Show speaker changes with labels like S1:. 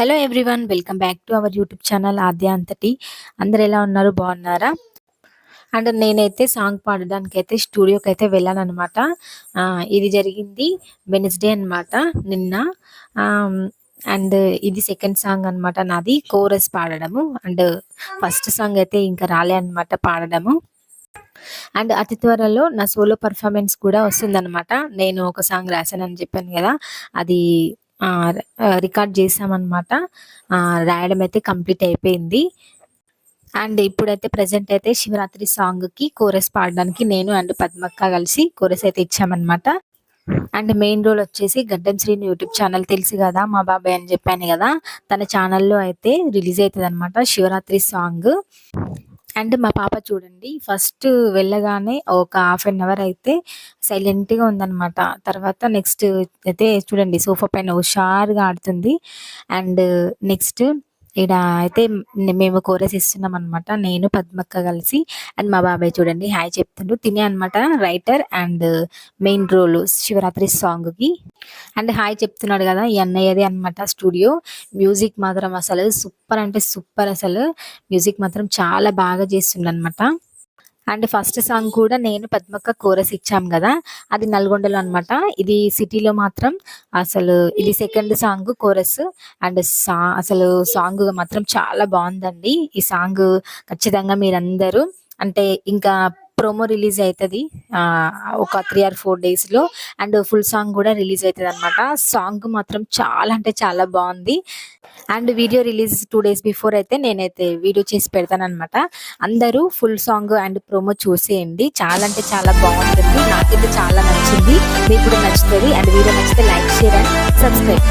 S1: Hello everyone, welcome back to our YouTube channel Aadya Anthati. అందరు ఎలా ఉన్నారు? బాగున్నారా? అండ్ నేనైతే సాంగ్ పాడడానికైతే స్టూడియోకైతే వెళ్ళాననమాట. ఇది జరిగింది వెడ్నెస్డే అనమాట, నిన్న. అండ్ ఇది సెకండ్ సాంగ్ అనమాట నాది, కోరస్ పాడడము. అండ్ ఫస్ట్ సాంగ్ అయితే ఇంకా రాలే అనమాట పాడడము. అండ్ అతి త్వరలో నా సోలో పర్ఫార్మెన్స్ కూడా వస్తుందనమాట. నేను ఒక సాంగ్ రాశానని చెప్పాను కదా, అది రికార్డ్ చేసామన్నమాట. రాయడం అయితే కంప్లీట్ అయిపోయింది. అండ్ ఇప్పుడైతే ప్రెజెంట్ అయితే శివరాత్రి సాంగ్ కి కోరస్ పాడడానికి నేను అండ్ పద్మక్క కలిసి కోరస్ అయితే ఇచ్చామన్నమాట. అండ్ మెయిన్ రోల్ వచ్చేసి గడ్డం శ్రీని యూట్యూబ్ ఛానల్ తెలుసు కదా, మా బాబాయ్ అని చెప్పాను కదా, తన ఛానల్లో అయితే రిలీజ్ అవుతుంది అనమాట శివరాత్రి సాంగ్. అండ్ మా పాప చూడండి, ఫస్ట్ వెళ్ళగానే ఒక హాఫ్ అన్ అవర్ అయితే సైలెంట్గా ఉందన్నమాట. తర్వాత నెక్స్ట్ అయితే చూడండి సోఫా పైన హుషారుగా ఆడుతుంది. అండ్ నెక్స్ట్ ఈడ అయితే మేము కోరస్ ఇస్తున్నాం అనమాట, నేను పద్మక్క కలిసి. అండ్ మా బాబాయ్ చూడండి హాయ్ చెప్తుండ్రు. తినే అనమాట writer and main role Shivaratri సాంగ్కి. అండ్ హాయ్ చెప్తున్నాడు కదా, ఈ అన్నయ్యది అనమాట స్టూడియో. మ్యూజిక్ మాత్రం అసలు సూపర్ అంటే సూపర్, అసలు మ్యూజిక్ మాత్రం చాలా బాగా చేస్తుండనమాట. అండ్ ఫస్ట్ సాంగ్ కూడా నేను పద్మక్క కోరస్ ఇచ్చాం కదా, అది నల్గొండలో అనమాట. ఇది సిటీలో మాత్రం అసలు ఇది సెకండ్ సాంగ్ కోరస్. అండ్ అసలు సాంగ్ మాత్రం చాలా బాగుందండి. ఈ సాంగ్ ఖచ్చితంగా మీరందరూ అంటే ఇంకా ప్రోమో రిలీజ్ అవుతుంది ఒక 3 or 4 daysలో. అండ్ ఫుల్ సాంగ్ కూడా రిలీజ్ అవుతుంది అనమాట. సాంగ్ మాత్రం చాలా అంటే చాలా బాగుంది. And video release 2 days before అయితే నేనైతే వీడియో చేసి పెడతాను అనమాట. అందరూ ఫుల్ సాంగ్ అండ్ ప్రోమో చూసేయండి, చాలా అంటే చాలా బాగుంటుంది. నాకైతే చాలా నచ్చింది, మీకు కూడా నచ్చుతుంది. అండ్ వీడియో నచ్చితే లైక్, షేర్ అండ్ సబ్స్క్రైబ్.